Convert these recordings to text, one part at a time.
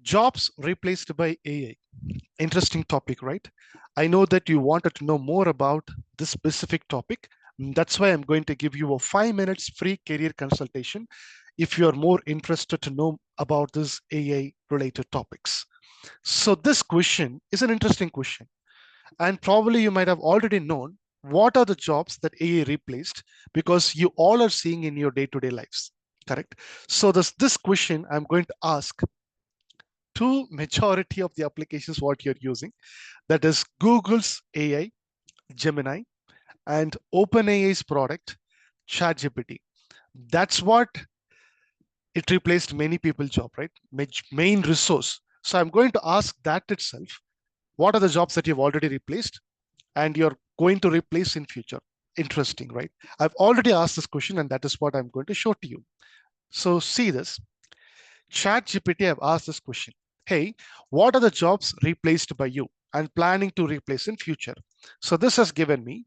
Jobs replaced by AI. Interesting topic, right? I know that you wanted to know more about this specific topic. That's why I'm going to give you a 5 minutes free career consultation if you're more interested to know about this AI related topics. So this question is an interesting question. And probably you might have already known what are the jobs that AI replaced because you all are seeing in your day-to-day lives, correct? So this question I'm going to ask to majority of the applications what you're using, that is Google's AI, Gemini, and OpenAI's product, ChatGPT. That's what it replaced many people's job, right? Main resource. So I'm going to ask that itself. What are the jobs that you've already replaced and you're going to replace in future? Interesting, right? I've already asked this question and that is what I'm going to show to you. So see this. ChatGPT, I've asked this question. Hey, what are the jobs replaced by you and planning to replace in future? So this has given me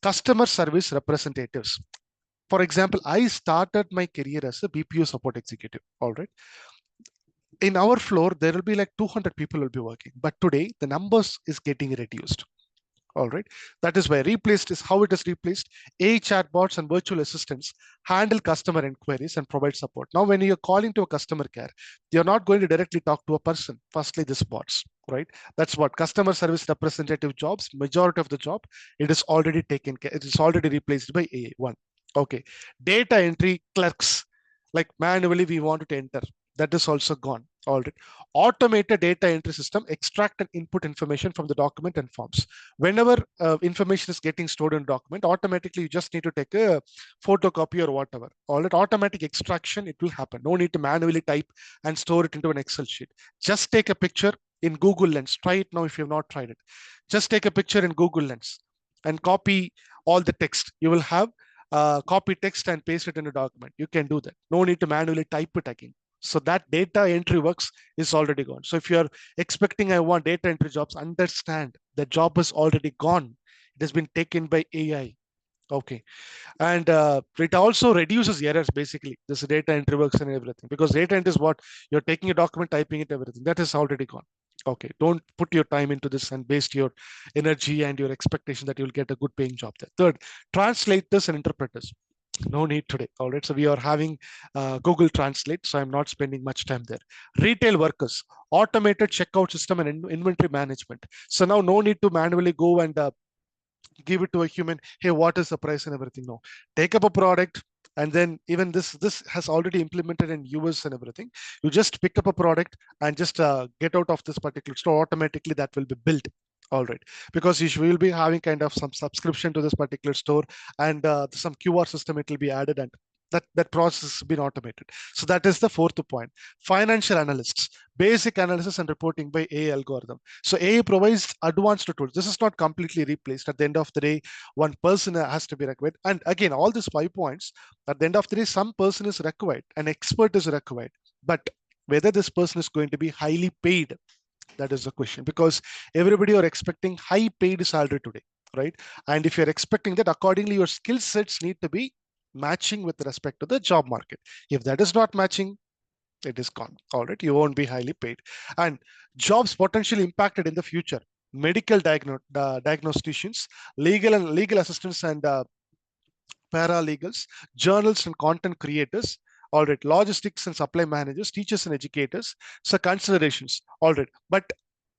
customer service representatives. For example, I started my career as a BPO support executive. All right. In our floor, there will be like 200 people will be working. But today, the numbers is getting reduced. All right. That is why replaced is how it is replaced. AI chatbots and virtual assistants handle customer inquiries and provide support. Now, when you're calling to a customer care, you're not going to directly talk to a person. Firstly, this bots, right? That's what customer service representative jobs, majority of the job, it is already taken care. It is already replaced by AI. One. Okay. Data entry clerks, like manually we wanted to enter. That is also gone. All right. Automated data entry system extract and input information from the document and forms. Whenever information is getting stored in a document, automatically you just need to take a photocopy or whatever. All that automatic extraction, it will happen. No need to manually type and store it into an Excel sheet. Just take a picture in Google Lens. Try it now if you have not tried it. Just take a picture in Google Lens and copy all the text. You will have copy text and paste it in a document. You can do that. No need to manually type it again. So that data entry works is already gone. So if you're expecting I want data entry jobs, understand the job is already gone. It has been taken by AI. Okay. And it also reduces errors basically. This data entry works and everything because data entry is what you're taking a document, typing it, everything. That is already gone. Okay. Don't put your time into this and waste your energy and your expectation that you'll get a good paying job there. Third, translators and interpreters. No need today. All right. So we are having Google Translate. So I'm not spending much time there. Retail workers, automated checkout system and inventory management. So now no need to manually go and give it to a human. Hey, what is the price and everything? No, take up a product. And then even this has already implemented in US and everything. You just pick up a product and just get out of this particular store. Automatically that will be built. All right, because you will be having kind of some subscription to this particular store and some QR system it will be added and that process has been automated. So that is the fourth point. Financial analysts, basic analysis and reporting by AI algorithm. So AI provides advanced tools. This is not completely replaced. At the end of the day, one person has to be required. And again, all these 5 points, at the end of the day, some person is required, an expert is required. But whether this person is going to be highly paid, that is the question, because everybody are expecting high paid salary today, right? And if you're expecting that, accordingly, your skill sets need to be matching with respect to the job market. If that is not matching, it is gone. All right, you won't be highly paid. And jobs potentially impacted in the future: medical diagnosticians, legal assistants and paralegals, journalists and content creators. All right, logistics and supply managers, teachers and educators. So considerations. All right, but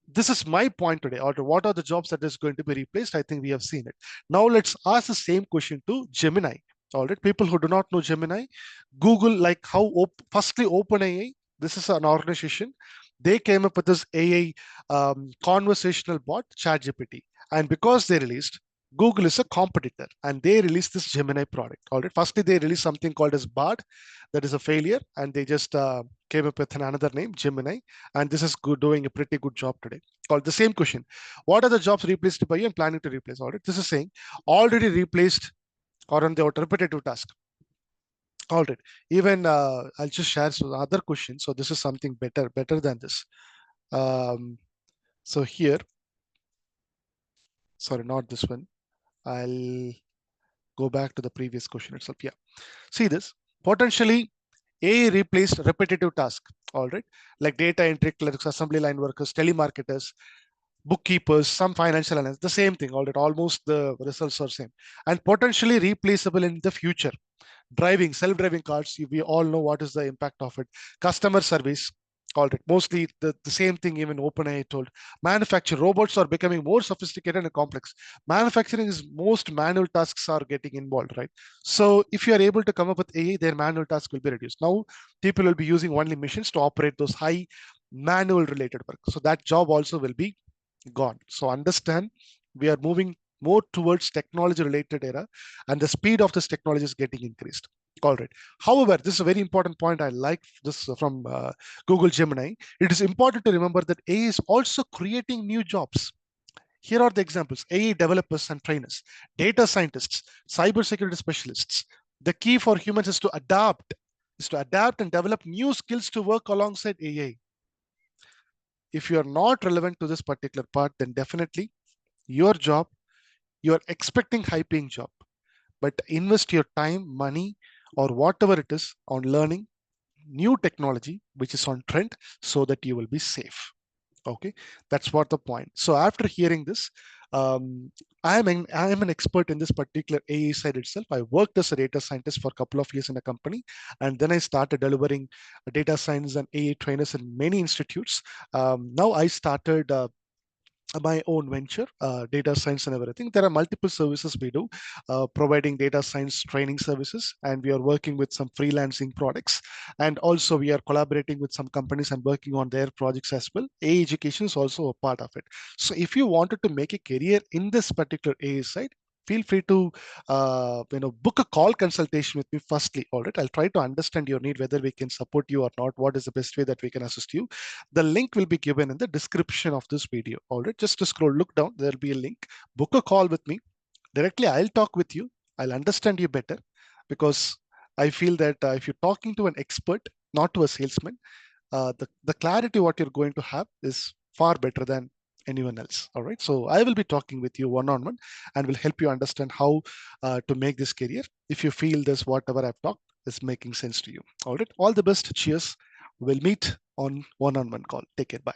this is my point today. Or what are the jobs that is going to be replaced? I think we have seen it. Now let's ask the same question to Gemini. All right, people who do not know Gemini, Google, like how firstly OpenAI, this is an organization. They came up with this AI conversational bot, ChatGPT, and because they released, Google is a competitor, and they released this Gemini product. All right, firstly they released something called as Bard, that is a failure, and they just came up with another name, Gemini, and this is doing a pretty good job today. Or the same question: what are the jobs replaced by you and planning to replace? All right, this is saying already replaced or on the repetitive task. All right. Even I'll just share some other questions. So this is something better than this. So here, sorry, not this one. I'll go back to the previous question itself. Yeah. See this. Potentially AI replaced repetitive tasks, all right, like data entry clerks, assembly line workers, telemarketers, bookkeepers, some financial analysts, the same thing, all right, almost the results are same, and potentially replaceable in the future. Driving, self-driving cars, we all know what is the impact of it. Customer service, all right, mostly the same thing. Even OpenAI told manufacture robots are becoming more sophisticated and complex. Manufacturing is most manual tasks are getting involved, right? So if you are able to come up with AI, their manual tasks will be reduced. Now people will be using only machines to operate those high manual related work, so that job also will be gone. So understand, we are moving more towards technology related era, and the speed of this technology is getting increased. All right. However, this is a very important point. I like this from Google Gemini. It is important to remember that AI is also creating new jobs. Here are the examples: AI developers and trainers, data scientists, cybersecurity specialists. The key for humans is to adapt and develop new skills to work alongside AI. If you are not relevant to this particular part, then definitely your job, you are expecting high paying job, but invest your time, money, or whatever it is on learning new technology which is on trend, so that you will be safe. Okay, that's what the point. So after hearing this, I am an expert in this particular AI side itself. I worked as a data scientist for a couple of years in a company, and then I started delivering data science and AI trainers in many institutes. Now I started my own venture, data science and everything. There are multiple services we do, providing data science training services, and we are working with some freelancing products. And also, we are collaborating with some companies and working on their projects as well. AI education is also a part of it. So, if you wanted to make a career in this particular AI side, feel free to book a call consultation with me firstly. All right, I'll try to understand your need, whether we can support you or not, what is the best way that we can assist you. The link will be given in the description of this video. All right, just to scroll, look down, there'll be a link. Book a call with me. Directly, I'll talk with you. I'll understand you better, because I feel that if you're talking to an expert, not to a salesman, the clarity what you're going to have is far better than anyone else. All right. So I will be talking with you one-on-one and will help you understand how to make this career, if you feel this whatever I've talked is making sense to you. All right. All the best. Cheers. We'll meet on one-on-one call. Take care. Bye.